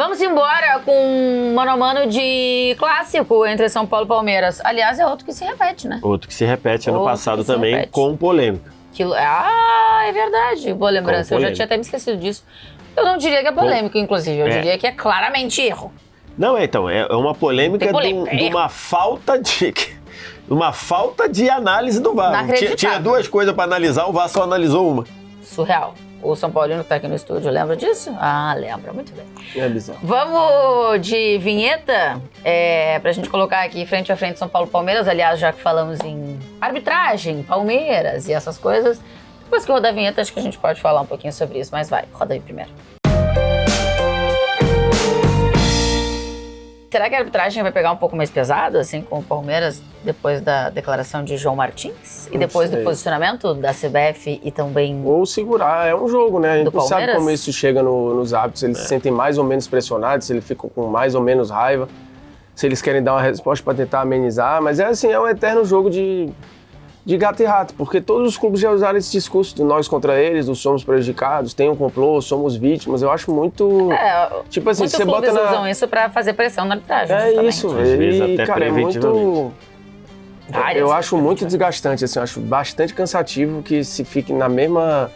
Vamos embora com um mano a mano de clássico entre São Paulo e Palmeiras. Aliás, é outro que se repete, né? Outro que se repete ano passado também, com polêmica. É verdade. Boa lembrança. Eu já tinha até me esquecido disso. Eu não diria que é polêmico, inclusive. Eu diria que é claramente erro. Não, então, é uma polêmica de uma falta de análise do VAR. Tinha duas coisas para analisar, o VAR só analisou uma. Surreal. O São Paulino que tá aqui no estúdio, lembra disso? Ah, lembra, muito bem. É bizarro. Vamos de vinheta pra gente colocar aqui frente a frente São Paulo e Palmeiras. Aliás, já que falamos em arbitragem, Palmeiras e essas coisas, depois que rodar a vinheta, acho que a gente pode falar um pouquinho sobre isso, mas vai, roda aí primeiro. Será que a arbitragem vai pegar um pouco mais pesado, assim, com o Palmeiras, depois da declaração de João Martins? E depois do posicionamento da CBF e também... Ou segurar, é um jogo, né? A gente não sabe como isso chega nos árbitros, se eles se sentem mais ou menos pressionados, se eles ficam com mais ou menos raiva, se eles querem dar uma resposta para tentar amenizar, mas é assim, é um eterno jogo de gato e rato, porque todos os clubes já usaram esse discurso de nós contra eles, dos somos prejudicados, tem um complô, somos vítimas. Eu acho muito... tipo assim, muitos clubes usam isso pra fazer pressão na arbitragem. É isso, e cara, é muito... Eu acho muito desgastante, assim, eu acho bastante cansativo que se fique na mesma...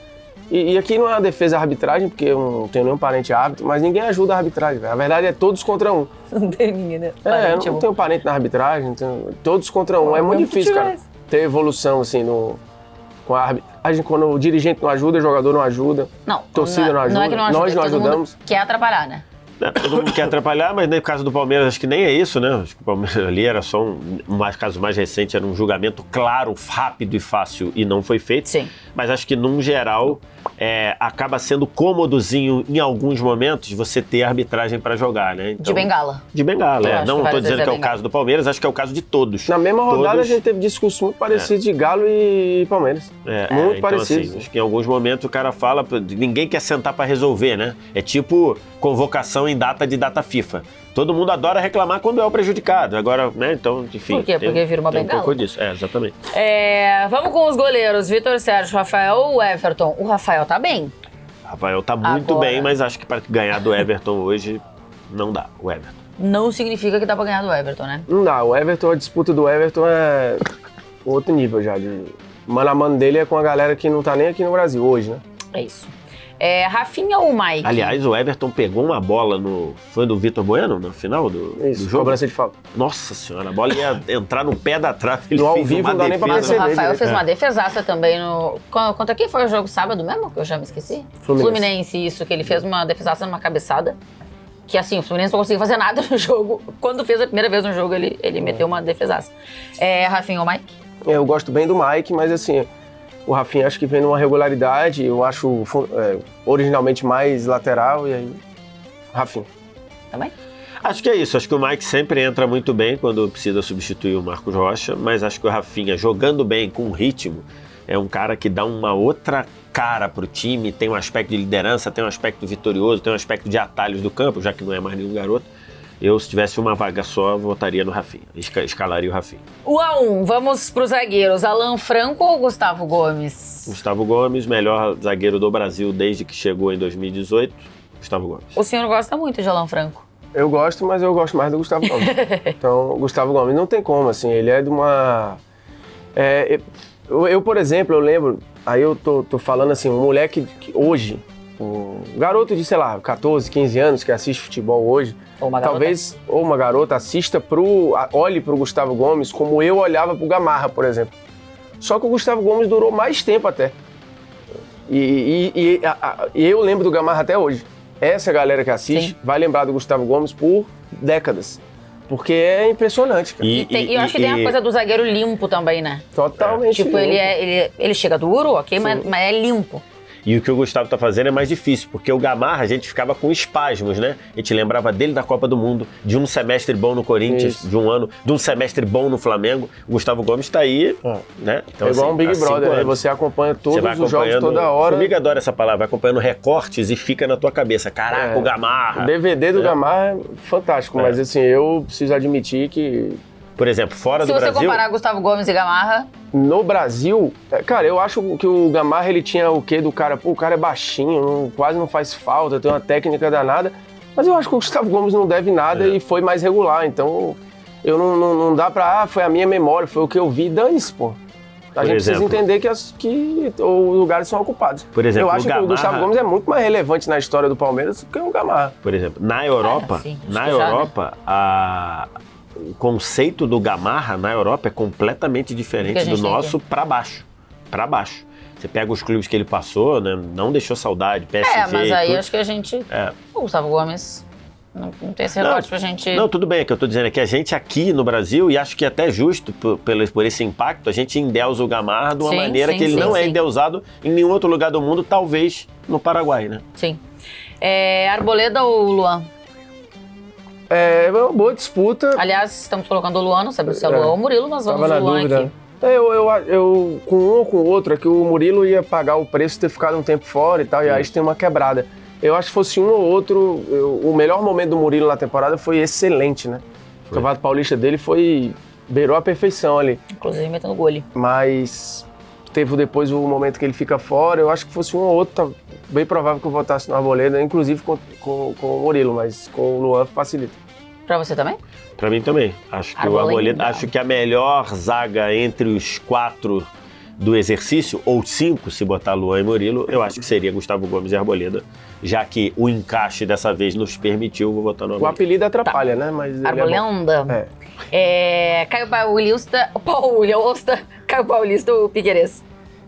E aqui não é uma defesa da arbitragem, porque eu não tenho nenhum parente árbitro, mas ninguém ajuda a arbitragem, velho. A verdade é todos contra um. Não tem ninguém, né? Eu não tenho parente na arbitragem, todos contra um. É muito difícil, cara, ter evolução, assim, com a arbitragem. Quando o dirigente não ajuda, o jogador não ajuda, torcida não ajuda, nós não ajudamos. Quer atrapalhar, né? Todo mundo quer atrapalhar, mas no caso do Palmeiras, acho que nem é isso, né? Acho que o Palmeiras ali era só caso mais recente, era um julgamento claro, rápido e fácil e não foi feito. Sim. Mas acho que, num geral, acaba sendo cômodozinho em alguns momentos você ter arbitragem para jogar, né? Então, de bengala. De bengala, Não estou dizendo que é o caso do Palmeiras, acho que é o caso de todos. Na mesma rodada a gente teve discurso muito parecido de Galo e Palmeiras. Muito então, parecido. Assim, acho que em alguns momentos o cara fala, ninguém quer sentar para resolver, né? É tipo convocação em data FIFA. Todo mundo adora reclamar quando é o prejudicado. Agora, né, então, enfim. Por quê? Porque vira uma bengala? Um pouco disso, exatamente. Vamos com os goleiros. Vitor Sérgio, Rafael ou Everton? O Rafael tá bem. Rafael tá muito bem, mas acho que para ganhar do Everton hoje, não dá, o Everton. Não significa que dá pra ganhar do Everton, né? Não dá, o Everton, a disputa do Everton é outro nível já. Mano a mano dele é com a galera que não tá nem aqui no Brasil hoje, né? É isso. Rafinha ou Mike? Aliás, o Everton pegou uma bola foi do Vitor Bueno, no final do jogo? Cobrança de falta. Nossa senhora, a bola ia entrar no pé da trave. Ele ao fez vivo uma não dá nem pra defesa. Mas o Rafael fez uma defesaça também no... Contra quem foi o jogo sábado mesmo? Que eu já me esqueci. Fluminense, isso, que ele fez uma defesaça numa cabeçada. Que assim, o Fluminense não conseguiu fazer nada no jogo. Quando fez a primeira vez no jogo, ele meteu uma defesaça. Rafinha ou Mike? Eu gosto bem do Mike, mas assim... O Rafinha acho que vem numa regularidade, eu acho originalmente mais lateral, e aí, Rafinha. Também? Acho que é isso, acho que o Mike sempre entra muito bem quando precisa substituir o Marcos Rocha, mas acho que o Rafinha, jogando bem, com ritmo, é um cara que dá uma outra cara pro time, tem um aspecto de liderança, tem um aspecto vitorioso, tem um aspecto de atalhos do campo, já que não é mais nenhum garoto. Eu, se tivesse uma vaga só, votaria no Rafinha, escalaria o Rafinha. 1-1, vamos pros zagueiros. Alan Franco ou Gustavo Gomes? Gustavo Gomes, melhor zagueiro do Brasil desde que chegou em 2018, Gustavo Gomes. O senhor gosta muito de Alan Franco? Eu gosto, mas eu gosto mais do Gustavo Gomes. Então, o Gustavo Gomes não tem como, assim, ele é de uma... Eu, por exemplo, eu lembro, aí eu tô falando assim, um moleque que hoje, um garoto de, sei lá, 14, 15 anos que assiste futebol hoje, talvez uma garota assista olhe pro Gustavo Gomes como eu olhava pro Gamarra, por exemplo. Só que o Gustavo Gomes durou mais tempo até. E eu lembro do Gamarra até hoje. Essa galera que assiste vai lembrar do Gustavo Gomes por décadas. Porque é impressionante, cara. E eu acho que tem a coisa do zagueiro limpo também, né? Totalmente limpo. Tipo, ele chega duro, ok, mas é limpo. E o que o Gustavo tá fazendo é mais difícil, porque o Gamarra a gente ficava com espasmos, né? A gente lembrava dele da Copa do Mundo, de um semestre bom no Corinthians, de um ano, de um semestre bom no Flamengo. O Gustavo Gomes tá aí, né? Então, é igual um Big Brother, né? Você acompanha todos os jogos toda hora. Comigo adora essa palavra, vai acompanhando recortes e fica na tua cabeça. Caraca, o Gamarra. O DVD do Gamarra é fantástico, mas assim, eu preciso admitir que... Por exemplo, fora do Brasil... Se você comparar Gustavo Gomes e Gamarra... No Brasil, cara, eu acho que o Gamarra, ele tinha o quê do cara? Pô, o cara é baixinho, quase não faz falta, tem uma técnica danada, Mas eu acho que o Gustavo Gomes não deve nada e foi mais regular, então eu não dá pra, foi a minha memória, foi o que eu vi, dane-se, pô. A gente precisa entender que os lugares são ocupados. Por exemplo, eu acho que o Gustavo Gomes é muito mais relevante na história do Palmeiras do que o Gamarra. Por exemplo, na Europa, o conceito do Gamarra na Europa é completamente diferente do nosso para baixo. Para baixo. Você pega os clubes que ele passou, né? Não deixou saudade, PSG. Mas aí acho que a gente. O Gustavo Gomes. Não tem esse relógio pra gente... Não, tudo bem, o que eu tô dizendo é que a gente aqui no Brasil, e acho que é até justo por esse impacto, a gente endeusa o Gamarra de uma maneira que ele não é endeusado em nenhum outro lugar do mundo, talvez no Paraguai, né? Sim. Arboleda ou Luan? É uma boa disputa. Aliás, estamos colocando o Luan, não sabemos se é o Luan ou o Murilo, mas vamos no Luan dúvida. Aqui. Eu, com um ou com o outro, é que o Murilo ia pagar o preço de ter ficado um tempo fora e tal, e aí tem uma quebrada. Eu acho que fosse um ou outro, o melhor momento do Murilo na temporada foi excelente, né? O Campeonato Paulista dele beirou a perfeição ali. Inclusive metendo gol ali. Mas teve depois o momento que ele fica fora, eu acho que fosse um ou outro, tá bem provável que eu votasse no Arboleda, inclusive com o Murilo, mas com o Luan facilita. Pra você também? Pra mim também. Acho que o Arboleda, acho que a melhor zaga entre os 4 do exercício, ou 5, se botar Luan e Murilo, eu acho que seria Gustavo Gomes e Arboleda, já que o encaixe dessa vez nos permitiu, vou votar no Arboleda. O apelido atrapalha, né? Mas Arboleda. Caio Paulista, Caio Paulista ou Piquerez?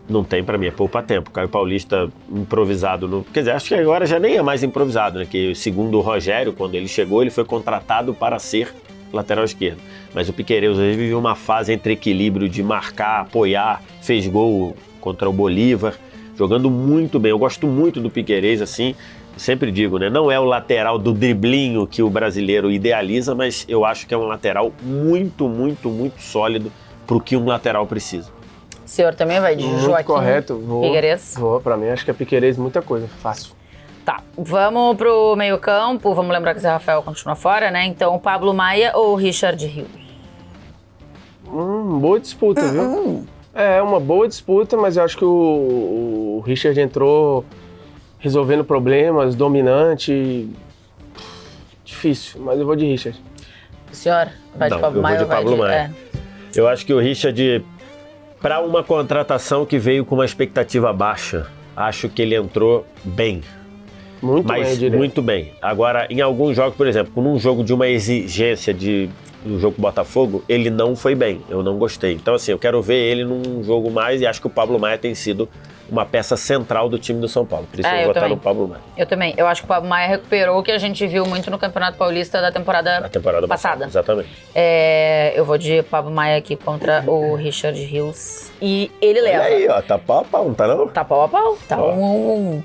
Não tem pra mim, é poupa-tempo. Caio Paulista improvisado. Quer dizer, acho que agora já nem é mais improvisado, né? Que segundo o Rogério, quando ele chegou, ele foi contratado para ser lateral esquerdo. Mas o Piquerez hoje viveu uma fase entre equilíbrio de marcar, apoiar, fez gol contra o Bolívar, jogando muito bem. Eu gosto muito do Piquerez, assim, sempre digo, né? Não é o lateral do driblinho que o brasileiro idealiza, mas eu acho que é um lateral muito, muito, muito sólido pro que um lateral precisa. O senhor também vai de muito Joaquim correto. Piquerez? Vou, pra mim acho que é Piquerez muita coisa, fácil. Tá, vamos pro meio campo, vamos lembrar que o Zé Rafael continua fora, né? Então, Pablo Maia ou Richard Rios? Boa disputa, viu? É uma boa disputa, mas eu acho que o Richard entrou resolvendo problemas, dominante, difícil, mas eu vou de Richard. O senhor vai de Pablo Maia ou vai de Pablo Maia? Eu acho que o Richard, para uma contratação que veio com uma expectativa baixa, acho que ele entrou bem. Muito bem. Agora, em alguns jogos, por exemplo, num jogo de uma exigência do jogo Botafogo, ele não foi bem. Eu não gostei. Então, assim, eu quero ver ele num jogo mais e acho que o Pablo Maia tem sido uma peça central do time do São Paulo. Por isso eu vou votar no Pablo Maia. Eu também. Eu acho que o Pablo Maia recuperou o que a gente viu muito no Campeonato Paulista da temporada passada. Exatamente. Eu vou de Pablo Maia aqui contra o Richard Rios. E ele leva. Olha aí, ó. Tá pau a pau, não tá não? Tá pau a pau. Tá 1-1.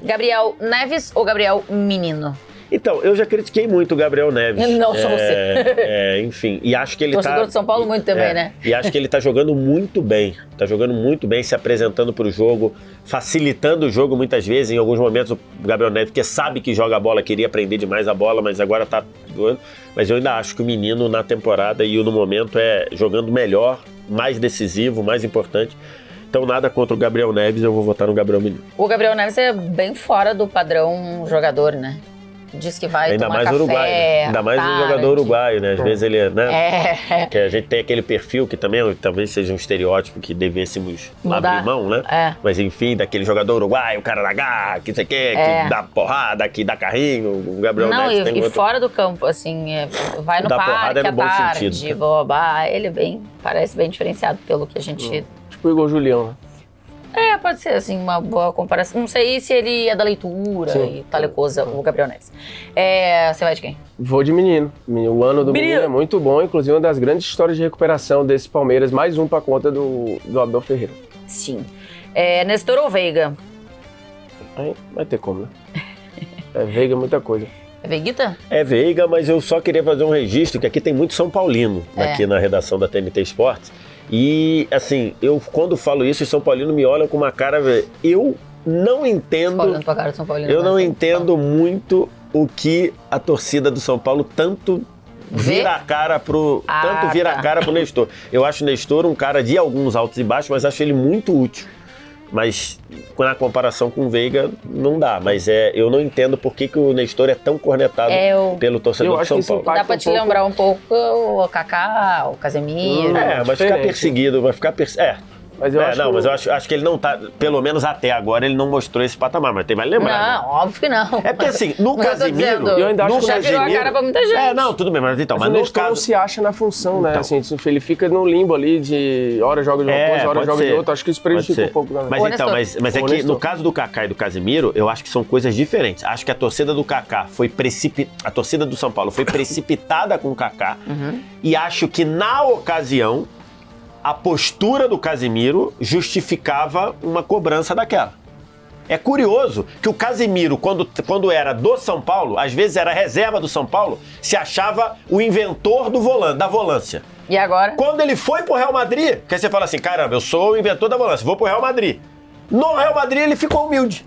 Gabriel Neves ou Gabriel Menino? Então, eu já critiquei muito o Gabriel Neves. Não só você. Enfim, e acho que ele torcedor de São Paulo muito também, né? E acho que ele tá jogando muito bem. Tá jogando muito bem, se apresentando pro jogo, facilitando o jogo muitas vezes. Em alguns momentos o Gabriel Neves, que sabe que joga a bola, queria aprender demais a bola, mas agora tá jogando. Mas eu ainda acho que o menino na temporada e no momento é jogando melhor, mais decisivo, mais importante. Então nada contra o Gabriel Neves, eu vou votar no Gabriel Menino. O Gabriel Neves é bem fora do padrão jogador, né? Diz que vai ainda tomar mais café, uruguaio, né? Ainda mais um jogador uruguaio, né? Às vezes ele, né? Que a gente tem aquele perfil que também talvez seja um estereótipo que devêssemos abrir mão, né? Mas enfim, daquele jogador uruguaio, o cara da garra, que sei que dá porrada, que dá carrinho, o Gabriel Neves tem outro... fora do campo, assim, vai no parque à tarde, ele parece bem diferenciado pelo que a gente... Tipo o Igor Julião, né? Pode ser, assim, uma boa comparação. Não sei se ele é da leitura e tal coisa, o Gabriel Neves. Você vai de quem? Vou de Menino. O ano do Menino é muito bom, inclusive uma das grandes histórias de recuperação desse Palmeiras, mais um pra conta do Abel Ferreira. Sim. Nestor ou Veiga? Aí vai ter como, né? Veiga, muita coisa. É Veiguita? É Veiga, mas eu só queria fazer um registro, que aqui tem muito São Paulino, aqui na redação da TNT Esportes. E, assim, eu quando falo isso, os São Paulinos me olham com uma cara... Eu não entendo... Olhando pra cara do São Paulino. Eu não entendo muito o que a torcida do São Paulo tanto vira a cara pro Nestor. Eu acho o Nestor um cara de alguns altos e baixos, mas acho ele muito útil. Mas na comparação com o Veiga, não dá. Mas eu não entendo por que o Nestor é tão cornetado pelo torcedor de São Paulo. Dá pra te lembrar um pouco o Kaká, o Casemiro. Vai ficar perseguido, vai ficar perseguido. Mas eu acho que ele não tá, pelo menos até agora, ele não mostrou esse patamar, mas tem mais lembrar. Não, óbvio que não. É porque assim, no Casemiro... Eu ainda acho que já virou a cara pra muita gente. Não, tudo bem, mas então... Mas no caso não se acha na função, né? Assim, ele fica no limbo ali de hora joga de uma coisa, hora joga de outra. Acho que isso prejudica um pouco também. Mas é que no caso do Kaká e do Casemiro, eu acho que são coisas diferentes. Acho que a torcida do Kaká a torcida do São Paulo foi precipitada com o Kaká. E acho que na ocasião... a postura do Casemiro justificava uma cobrança daquela. É curioso que o Casemiro, quando era do São Paulo, às vezes era reserva do São Paulo, se achava o inventor da volância. E agora? Quando ele foi pro Real Madrid, que aí você fala assim, caramba, eu sou o inventor da volância, vou pro Real Madrid. No Real Madrid ele ficou humilde.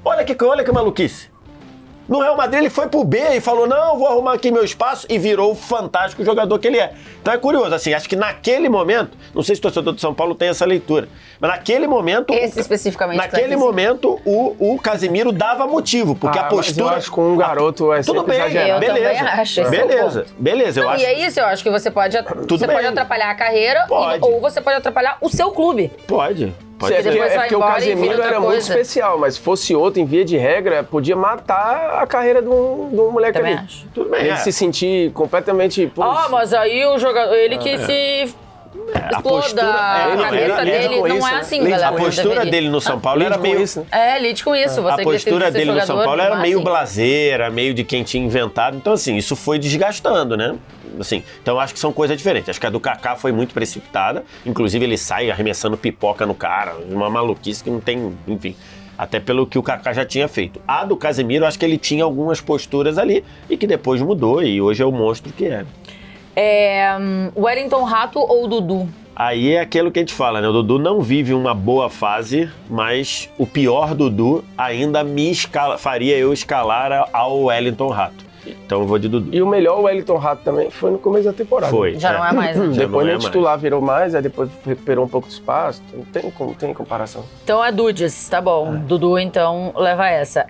Olha que maluquice. No Real Madrid ele foi pro B e falou, não, vou arrumar aqui meu espaço, e virou o fantástico jogador que ele é. Então é curioso, assim, acho que naquele momento, não sei se o torcedor do São Paulo tem essa leitura, mas naquele momento... Esse especificamente. Naquele momento, o Casemiro dava motivo, porque a postura... Mas eu acho que com um garoto é tudo bem, eu beleza. Também acho. Beleza, eu acho. E é isso, eu acho que você pode atrapalhar a carreira, ou você pode atrapalhar o seu clube. Pode. Porque o Casemiro era muito especial, mas se fosse outro, em via de regra, podia matar a carreira de um moleque também ali. Acho. Tudo bem. Ele se sentir completamente... mas aí o jogador, ele que se... exploda a cabeça dele, não é assim, galera. A postura dele no São Paulo era meio... lide com isso. A postura dele no São Paulo era meio blazeira, meio de quem tinha inventado. Então, assim, isso foi desgastando, né? Assim, então eu acho que são coisas diferentes. Acho que a do Kaká foi muito precipitada. Inclusive, ele sai arremessando pipoca no cara. Uma maluquice que não tem... Enfim, até pelo que o Kaká já tinha feito. A do Casemiro, acho que ele tinha algumas posturas ali e que depois mudou e hoje é o monstro que é. Wellington Rato ou Dudu? Aí é aquilo que a gente fala, né? O Dudu não vive uma boa fase, mas o pior Dudu ainda faria eu escalar ao Wellington Rato. Então eu vou de Dudu. E o melhor Wellington Rato também foi no começo da temporada. Foi. Já não é mais, né? Depois no titular virou mais, aí depois recuperou um pouco de espaço. Não tem comparação. Então é Dudes, tá bom. Dudu, então, leva essa.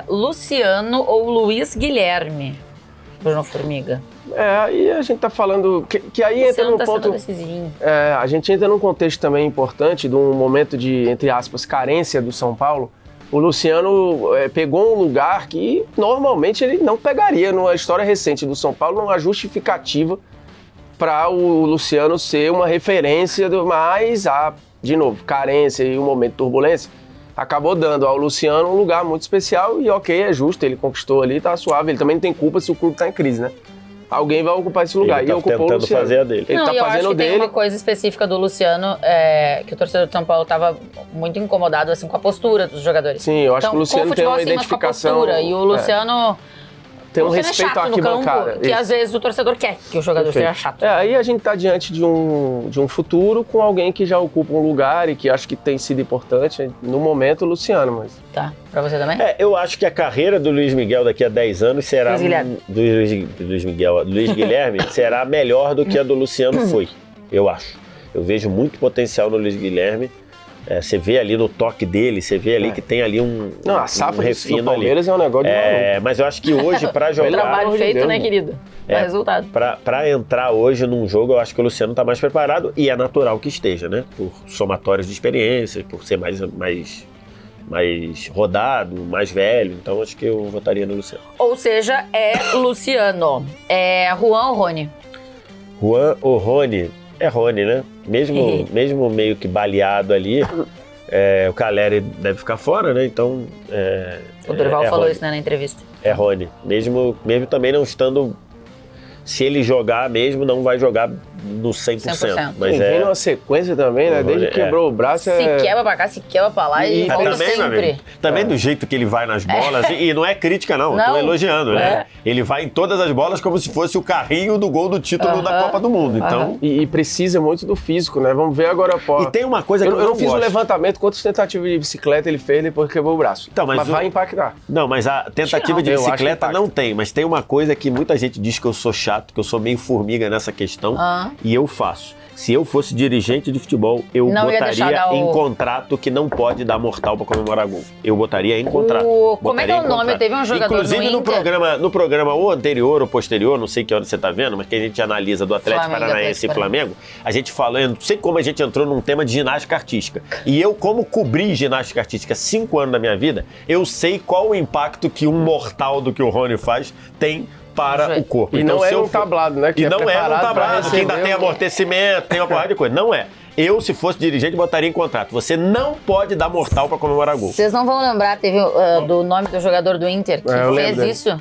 Luciano ou Luiz Guilherme? Bruno Formiga. Aí a gente tá falando que aí entra num ponto... a gente entra num contexto também importante de um momento de, entre aspas, carência do São Paulo. O Luciano pegou um lugar que normalmente ele não pegaria. Numa história recente do São Paulo, não há justificativa para o Luciano ser uma referência, mas de novo, carência e um momento de turbulência, acabou dando ao Luciano um lugar muito especial e é justo, ele conquistou ali, tá suave. Ele também não tem culpa se o clube tá em crise, né? Alguém vai ocupar esse lugar. Ele tá tentando fazer a dele. Ele tá fazendo acho que dele. Tem uma coisa específica do Luciano, que o torcedor de São Paulo tava muito incomodado assim, com a postura dos jogadores. Sim, eu acho que o Luciano tem uma identificação... Com a postura, e o Luciano... Tem um respeito à arquibancada. Que às vezes o torcedor quer que o jogador seja chato. Aí a gente tá diante de um futuro com alguém que já ocupa um lugar e que acho que tem sido importante. No momento, o Luciano, mas... Tá, pra você também? Eu acho que a carreira do Luiz Miguel daqui a 10 anos será... Luiz Guilherme será melhor do que a do Luciano foi, eu acho. Eu vejo muito potencial no Luiz Guilherme. Você vê ali no toque dele, você vê ali que tem ali a safra do Palmeiras ali. É um negócio de maluco. Mas eu acho que hoje, pra jogar... Trabalho feito, né, querido? Dá resultado. Pra entrar hoje num jogo, eu acho que o Luciano tá mais preparado e é natural que esteja, né? Por somatórios de experiências, por ser mais rodado, mais velho. Então, acho que eu votaria no Luciano. Ou seja, Luciano. Juan ou Rony? Juan ou Rony? É Rony, né? Mesmo meio que baleado ali, o Caleri deve ficar fora, né? Então... o Dorival falou Rony. isso, né, na entrevista. É Rony. Mesmo também não estando... Se ele jogar mesmo, não vai jogar no 100%. Mas vem numa sequência também, né? Desde que quebrou o braço... Se quebra pra cá, se quebra pra lá e volta sempre. Também do jeito que ele vai nas bolas, e não é crítica não, eu tô elogiando, né? Ele vai em todas as bolas como se fosse o carrinho do gol do título da Copa do Mundo, então... E precisa muito do físico, né? Vamos ver agora, E tem uma coisa que eu não fiz o levantamento, quantas tentativas de bicicleta ele fez depois que quebrou o braço. Então, mas vai impactar. Não, mas a tentativa de bicicleta não tem, mas tem uma coisa que muita gente diz que eu sou chato, que eu sou meio formiga nessa questão, E eu faço. Se eu fosse dirigente de futebol, eu botaria em contrato que não pode dar mortal pra comemorar gol. Eu botaria em contrato. Como é que é o nome? Teve um jogador inclusive no programa ou anterior ou posterior, não sei que hora você tá vendo, mas que a gente analisa do Atlético Paranaense e Flamengo, a gente falou, eu não sei como a gente entrou num tema de ginástica artística. E eu, como cobri ginástica artística 5 anos da minha vida, eu sei qual o impacto que um mortal do que o Rony faz tem para o corpo. E então, não é um tablado, né? E não é um tablado, que ainda tem amortecimento, tem uma porrada de coisa. Não é. Eu, se fosse dirigente, botaria em contrato. Você não pode dar mortal para comemorar gol. Vocês não vão lembrar, teve do nome do jogador do Inter que fez isso?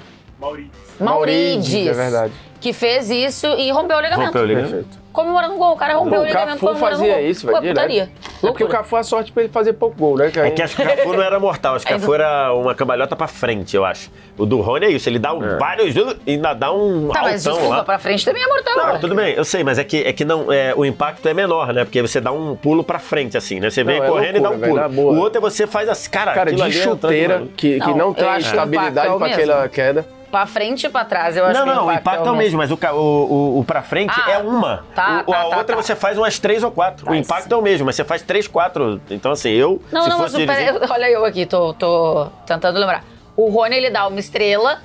Maurides. É verdade. Que fez isso e rompeu o ligamento. Perfeito. Comemorando um gol, o cara rompeu o ligamento. O Cafu fazia isso, velho. Putaria. É porque o Cafu, a sorte pra ele fazer pouco gol, né? É que acho que o Cafu não era mortal, acho que o Cafu era uma cambalhota pra frente, eu acho. O do Rony é isso, ele dá vários e ainda dá um altão mas desculpa, lá. Pra frente também é mortal. Não, tudo bem, eu sei, mas é que não, o impacto é menor, né? Porque você dá um pulo pra frente, assim, né? Você vem correndo e dá um pulo. O outro é você faz assim, cara de chuteira, que não tem estabilidade pra aquela queda. Pra frente e pra trás, eu acho que o impacto é o mesmo, mas o pra frente é uma. A outra você faz umas 3 ou 4. O impacto é o mesmo, mas você faz 3, 4. Então, assim, olha eu aqui, tô tentando lembrar. O Rony, ele dá uma estrela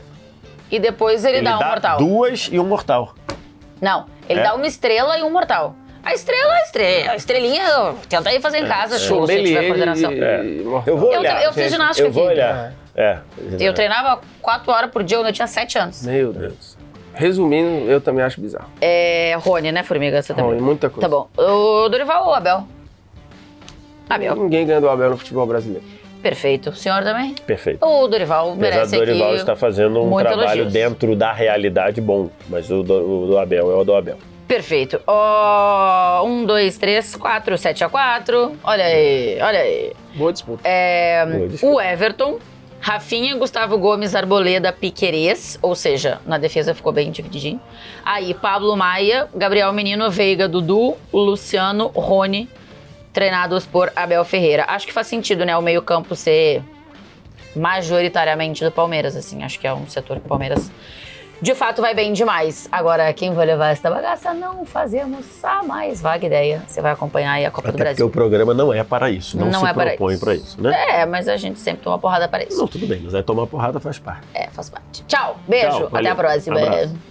e depois ele dá um mortal. 2 e um mortal. Não, ele dá uma estrela e um mortal. A estrela é a estrela. A estrelinha, tenta aí fazer em casa, se você tiver coordenação. Eu vou olhar. Eu fiz ginástica aqui. Eu vou olhar. Eu treinava 4 horas por dia quando eu tinha 7 anos. Meu Deus. Resumindo, eu também acho bizarro. Rony, né, Formiga? Você também. Rony, muita coisa. Tá bom. O Dorival ou o Abel? Abel. Ninguém ganha do Abel no futebol brasileiro. Perfeito. O senhor também? Perfeito. O Dorival merece aqui. O Dorival está fazendo um trabalho elogios dentro da realidade bom, mas o do Abel é o do Abel. Perfeito. 1, 2, 3, 4, 7-4. Olha aí. Boa disputa. O Everton, Rafinha, Gustavo Gomes, Arboleda, Piquerez, ou seja, na defesa ficou bem divididinho. Aí, Pablo Maia, Gabriel Menino, Veiga, Dudu, Luciano, Rony, treinados por Abel Ferreira. Acho que faz sentido, né, o meio-campo ser majoritariamente do Palmeiras, assim. Acho que é um setor que o Palmeiras, de fato, vai bem demais. Agora, quem vai levar essa bagaça? Não fazemos a mais vaga ideia. Você vai acompanhar aí a Copa do Brasil. Porque o programa não é para isso, não se propõe para isso, né? Mas a gente sempre toma porrada para isso. Não, tudo bem, mas aí tomar porrada faz parte. Faz parte. Tchau, beijo, até a próxima. Abraço.